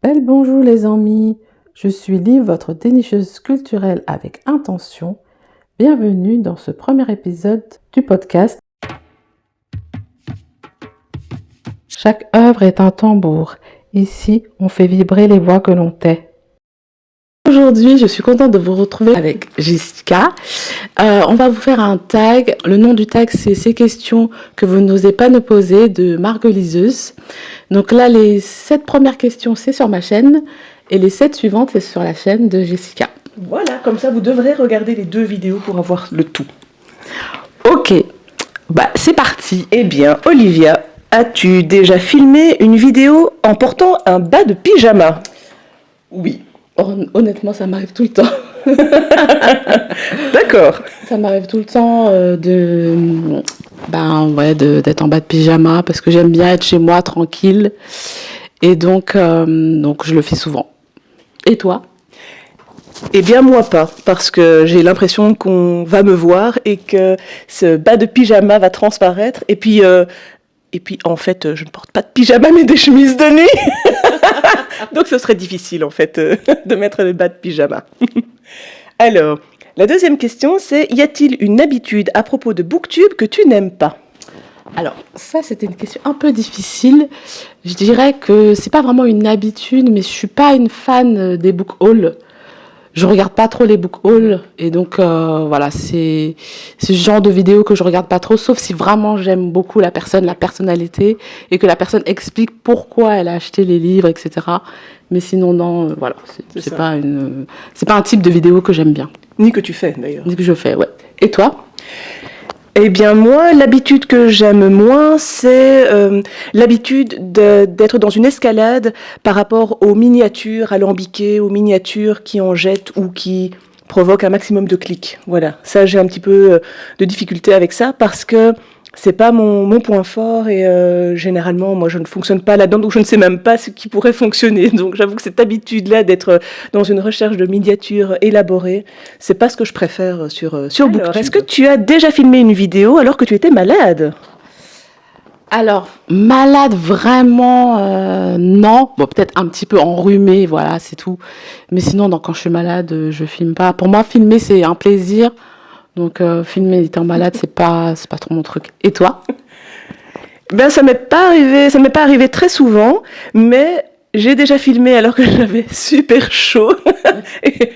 Bonjour les amis, je suis Liv, votre dénicheuse culturelle avec intention. Bienvenue dans ce premier épisode du podcast. Chaque œuvre est un tambour. Ici, on fait vibrer les voix que l'on tait. Aujourd'hui, je suis contente de vous retrouver avec Jessica. On va vous faire un tag. Le nom du tag, c'est ces questions que vous n'osez pas nous poser de Margoliseuse. Donc là, les 7 premières questions, c'est sur ma chaîne. Et les 7 suivantes, c'est sur la chaîne de Jessica. Voilà, comme ça, vous devrez regarder les 2 vidéos pour avoir le tout. Ok, c'est parti. Eh bien, Olivia, as-tu déjà filmé une vidéo en portant un bas de pyjama? Oui. Honnêtement, ça m'arrive tout le temps. D'accord. Ça m'arrive tout le temps d'être en bas de pyjama parce que j'aime bien être chez moi tranquille. Et donc je le fais souvent. Et toi? Eh bien, moi pas, parce que j'ai l'impression qu'on va me voir et que ce bas de pyjama va transparaître. Et puis en fait, je ne porte pas de pyjama, mais des chemises de nuit. Donc, ce serait difficile, en fait, de mettre le bas de pyjama. Alors, la deuxième question, c'est: y a-t-il une habitude à propos de BookTube que tu n'aimes pas? Alors, ça, c'était une question un peu difficile. Je dirais que c'est pas vraiment une habitude, mais je suis pas une fan des book hauls. Je regarde pas trop les book hauls et donc voilà, c'est ce genre de vidéo que je regarde pas trop, sauf si vraiment j'aime beaucoup la personne, la personnalité et que la personne explique pourquoi elle a acheté les livres, etc. Mais sinon non, voilà, c'est pas un type de vidéo que j'aime bien. Ni que tu fais d'ailleurs. Ni que je fais, ouais. Et toi? Eh bien moi, l'habitude que j'aime moins, c'est l'habitude d'être dans une escalade par rapport aux miniatures alambiquées, aux miniatures qui en jettent ou qui provoquent un maximum de clics. Voilà, ça j'ai un petit peu de difficulté avec ça parce que c'est pas mon point fort et généralement moi je ne fonctionne pas là-dedans, donc je ne sais même pas ce qui pourrait fonctionner. Donc j'avoue que cette habitude-là d'être dans une recherche de miniatures élaborées, c'est pas ce que je préfère sur BookTube. Est-ce que tu as déjà filmé une vidéo alors que tu étais malade? Alors, malade vraiment, non. Bon, peut-être un petit peu enrhumée, voilà, c'est tout. Mais sinon, non, quand je suis malade, je filme pas. Pour moi, filmer, c'est un plaisir. Donc, filmer étant malade, c'est pas trop mon truc. Et toi? Ben, ça m'est pas arrivé très souvent, mais j'ai déjà filmé alors que j'avais super chaud.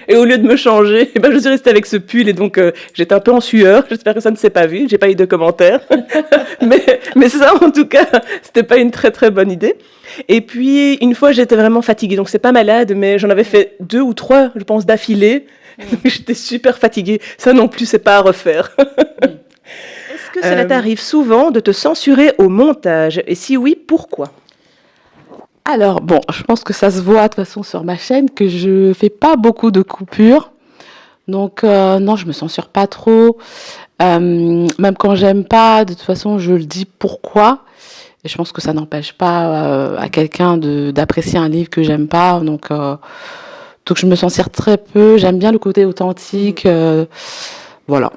et au lieu de me changer, ben, je suis restée avec ce pull et donc j'étais un peu en sueur. J'espère que ça ne s'est pas vu, j'ai pas eu de commentaires. mais ça, en tout cas, c'était pas une très très bonne idée. Et puis, une fois, j'étais vraiment fatiguée. Donc, c'est pas malade, mais j'en avais fait 2 ou 3, je pense, d'affilée. Donc, j'étais super fatiguée. Ça non plus, c'est pas à refaire. Est-ce que cela t'arrive souvent de te censurer au montage? Et si oui, pourquoi? Alors, bon, je pense que ça se voit de toute façon sur ma chaîne que je fais pas beaucoup de coupures. Donc, non, je me censure pas trop. Même quand j'aime pas, de toute façon, je le dis pourquoi. Et je pense que ça n'empêche pas à quelqu'un d'apprécier un livre que j'aime pas. Donc, je me censure très peu. J'aime bien le côté authentique. Voilà.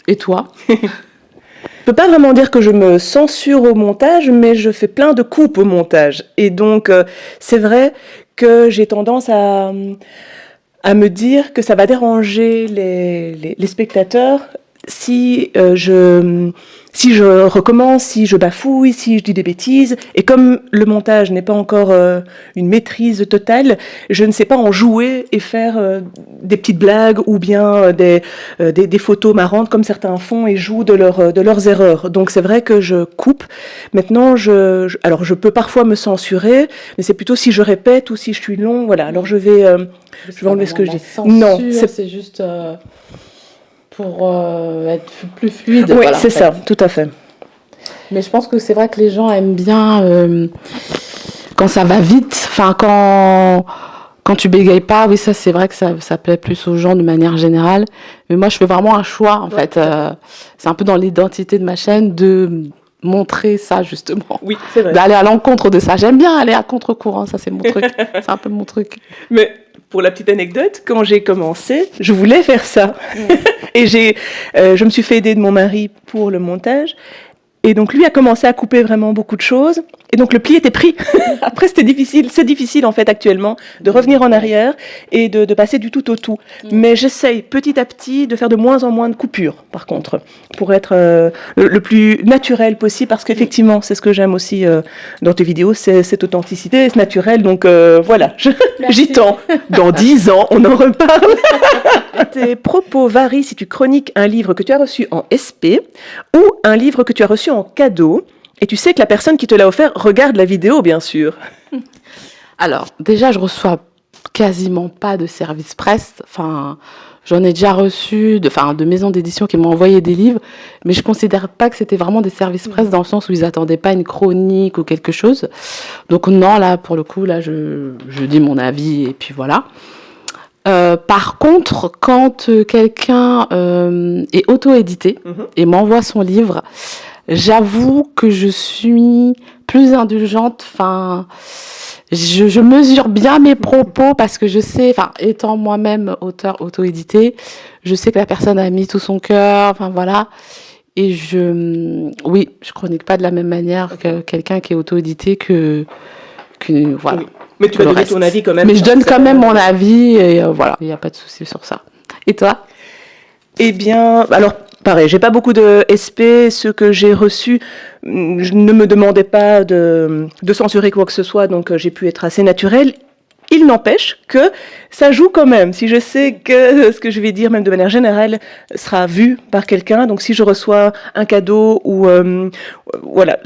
Et toi? Je peux pas vraiment dire que je me censure au montage, mais je fais plein de coupes au montage. Et donc, c'est vrai que j'ai tendance à me dire que ça va déranger les spectateurs si je recommence, si je bafouille, si je dis des bêtises. Et comme le montage n'est pas encore une maîtrise totale, je ne sais pas en jouer et faire des petites blagues ou bien des photos marrantes comme certains font et jouent de leurs erreurs. Donc c'est vrai que je coupe. Maintenant, alors je peux parfois me censurer, mais c'est plutôt si je répète ou si je suis long. Voilà, alors je vais enlever ce que je dis. Non, c'est juste pour être plus fluide. Oui, voilà, c'est ça, tout à fait. Mais je pense que c'est vrai que les gens aiment bien quand ça va vite. Enfin, quand tu bégayes pas, oui, ça c'est vrai que ça plaît plus aux gens de manière générale. Mais moi, je fais vraiment un choix, en fait. C'est un peu dans l'identité de ma chaîne de montrer ça, justement. Oui, c'est vrai. D'aller à l'encontre de ça. J'aime bien aller à contre-courant, ça c'est mon truc. C'est un peu mon truc. Mais pour la petite anecdote, quand j'ai commencé, je voulais faire ça. Et je me suis fait aider de mon mari pour le montage. Et donc lui a commencé à couper vraiment beaucoup de choses. Et donc le pli était pris. Après, c'était difficile. C'est difficile en fait actuellement de revenir en arrière et de passer du tout au tout. Mais j'essaye petit à petit de faire de moins en moins de coupures, par contre, pour être le plus naturel possible. Parce qu'effectivement, c'est ce que j'aime aussi dans tes vidéos, c'est cette authenticité, c'est naturel. Donc voilà, j'y tends. Dans 10 ans, on en reparle. Tes propos varient si tu chroniques un livre que tu as reçu en SP ou un livre que tu as reçu en cadeau. Et tu sais que la personne qui te l'a offert regarde la vidéo, bien sûr. Alors, déjà, je reçois quasiment pas de service presse. Enfin, j'en ai déjà reçu de maisons d'édition qui m'ont envoyé des livres, mais je considère pas que c'était vraiment des services presse dans le sens où ils attendaient pas une chronique ou quelque chose. Donc non, là, pour le coup, là, je dis mon avis et puis voilà. Par contre, quand quelqu'un est auto-édité et m'envoie son livre, j'avoue que je suis plus indulgente. Enfin, je mesure bien mes propos parce que je sais, enfin, étant moi-même auteur auto-édité, je sais que la personne a mis tout son cœur. Enfin voilà. Et je chronique pas de la même manière que quelqu'un qui est auto-édité que voilà. Oui. Mais tu vas donner ton avis quand même. Mais je donne quand même mon avis et voilà, il n'y a pas de souci sur ça. Et toi ? Eh bien, alors pareil, j'ai pas beaucoup de SP. Ceux que j'ai reçus, je ne me demandais pas de censurer quoi que ce soit, donc j'ai pu être assez naturelle. Il n'empêche que ça joue quand même. Si je sais que ce que je vais dire, même de manière générale, sera vu par quelqu'un, donc si je reçois un cadeau ou voilà,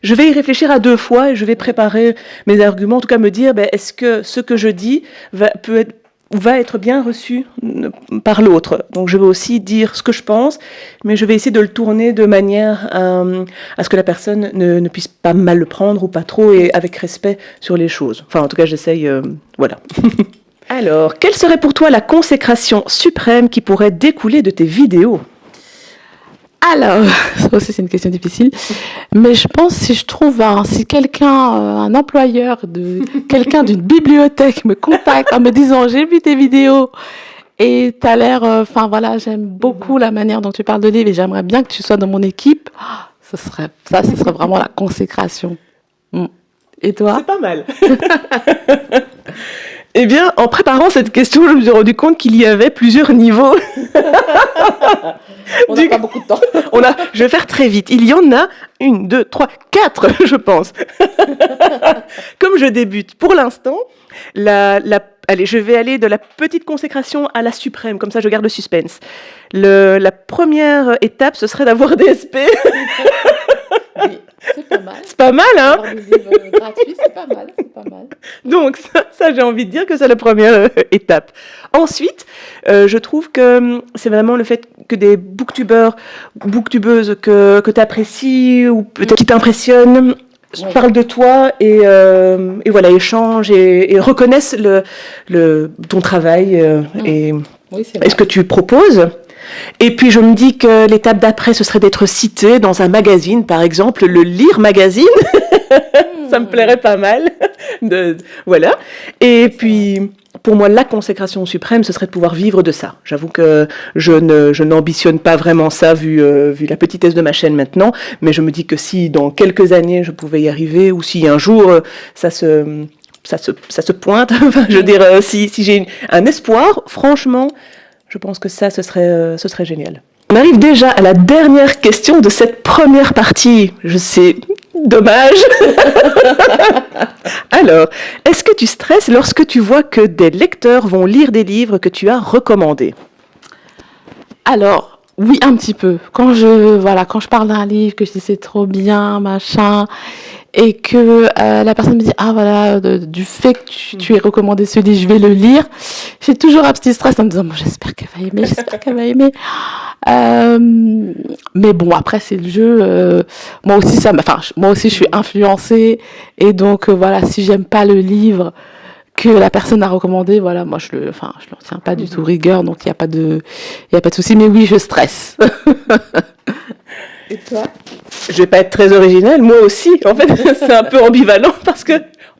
je vais y réfléchir à 2 fois et je vais préparer mes arguments, en tout cas me dire, est-ce que ce que je dis va être bien reçu par l'autre. Donc je vais aussi dire ce que je pense, mais je vais essayer de le tourner de manière à ce que la personne ne puisse pas mal le prendre ou pas trop, et avec respect sur les choses. Enfin, en tout cas, j'essaye, voilà. Alors, quelle serait pour toi la consécration suprême qui pourrait découler de tes vidéos ? Alors, ça aussi c'est une question difficile, mais je pense si quelqu'un, un employeur quelqu'un d'une bibliothèque me contacte en me disant j'ai vu tes vidéos et t'as l'air, enfin voilà, j'aime beaucoup la manière dont tu parles de livres et j'aimerais bien que tu sois dans mon équipe, ce serait vraiment la consécration. Et toi ? C'est pas mal. Eh bien, en préparant cette question, je me suis rendu compte qu'il y avait plusieurs niveaux. On n'a pas beaucoup de temps. Je vais faire très vite. Il y en a 1, 2, 3, 4, je pense. Comme je débute pour l'instant, allez, je vais aller de la petite consécration à la suprême, comme ça je garde le suspense. La première étape, ce serait d'avoir des SP. Oui, c'est pas mal. C'est pas mal, hein ? Avoir des livres gratuits, c'est pas mal. Donc ça, j'ai envie de dire que c'est la première étape. Ensuite, je trouve que c'est vraiment le fait que des booktubeurs, booktubeuses que tu apprécies ou peut-être qui t'impressionnent, parlent de toi et voilà, échangent et reconnaissent ton travail et ce que tu proposes. Et puis je me dis que l'étape d'après, ce serait d'être cité dans un magazine, par exemple le Lire Magazine. Ça me plairait pas mal. Voilà. Et puis, pour moi, la consécration suprême, ce serait de pouvoir vivre de ça. J'avoue que je n'ambitionne pas vraiment ça, vu la petitesse de ma chaîne maintenant, mais je me dis que si dans quelques années, je pouvais y arriver, ou si un jour, ça se pointe, enfin, je veux dire, si j'ai un espoir, franchement, je pense que ça, ce serait génial. On arrive déjà à la dernière question de cette première partie. Je sais, dommage. Alors, est-ce que tu stresses lorsque tu vois que des lecteurs vont lire des livres que tu as recommandés ? Alors, oui, un petit peu. Quand je parle d'un livre, que je dis c'est trop bien, machin, et que la personne me dit du fait que tu aies recommandé ce livre, je vais le lire, j'ai toujours un petit stress en me disant j'espère qu'elle va aimer. Mais bon, après c'est le jeu. Moi aussi je suis influencée et donc voilà, si j'aime pas le livre que la personne a recommandé, voilà, moi je le tiens pas du tout rigueur, donc il y a pas de souci, mais oui, je stresse. Et toi ? Je vais pas être très originelle, moi aussi. En fait, c'est un peu ambivalent parce que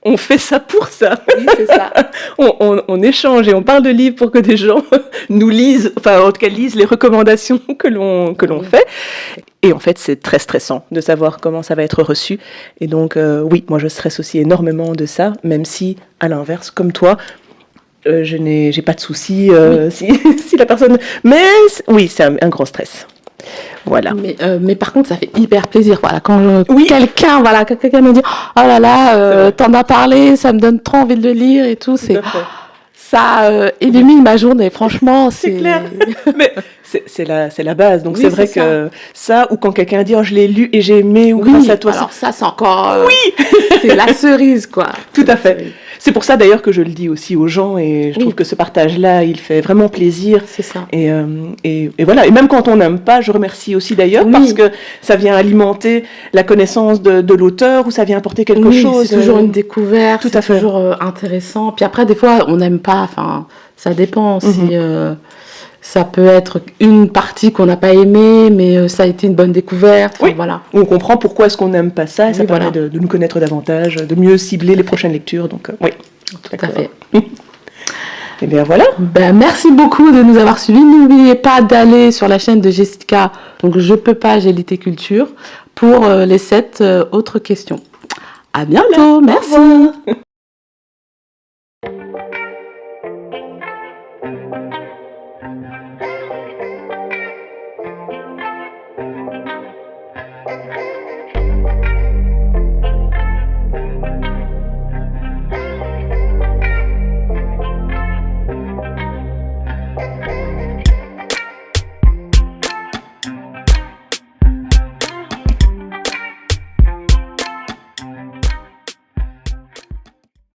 on fait ça pour ça. Oui, c'est ça. On échange et on parle de livres pour que des gens nous lisent, enfin en tout cas lisent les recommandations que l'on fait. Et en fait, c'est très stressant de savoir comment ça va être reçu. Et donc, oui, moi je stresse aussi énormément de ça, même si, à l'inverse, comme toi, j'ai pas de souci si la personne... Mais oui, c'est un grand stress. Voilà. Mais par contre, ça fait hyper plaisir. Voilà, quand Oui. quelqu'un me dit oh là là, t'en as parlé, ça me donne trop envie de le lire et tout. Tout à fait. Ça illumine ma journée. Franchement, C'est clair. Mais c'est la base. Donc Oui, c'est vrai c'est que ça, ou quand quelqu'un dit oh je l'ai lu et j'ai aimé, ou grâce à toi. Alors ça, c'est encore. Oui. C'est la cerise, quoi. Tout à fait. C'est pour ça d'ailleurs que je le dis aussi aux gens et je trouve que ce partage-là, il fait vraiment plaisir. C'est ça. Et voilà. Et même quand on n'aime pas, je remercie aussi d'ailleurs parce que ça vient alimenter la connaissance de l'auteur ou ça vient apporter quelque chose. C'est toujours une découverte. Tout à fait. C'est toujours intéressant. Puis après, des fois, on n'aime pas. Enfin, ça dépend. Si ça peut être une partie qu'on n'a pas aimée, mais ça a été une bonne découverte. Enfin, voilà. On comprend pourquoi est-ce qu'on n'aime pas ça et ça permet de nous connaître davantage, de mieux cibler les prochaines lectures. Donc, oui. Tout à fait. Et bien voilà. Merci beaucoup de nous avoir suivis. N'oubliez pas d'aller sur la chaîne de Jessica, donc Je peux pas, j'ai Lit & Culture, pour les 7 autres questions. À bientôt. Merci. Au revoir.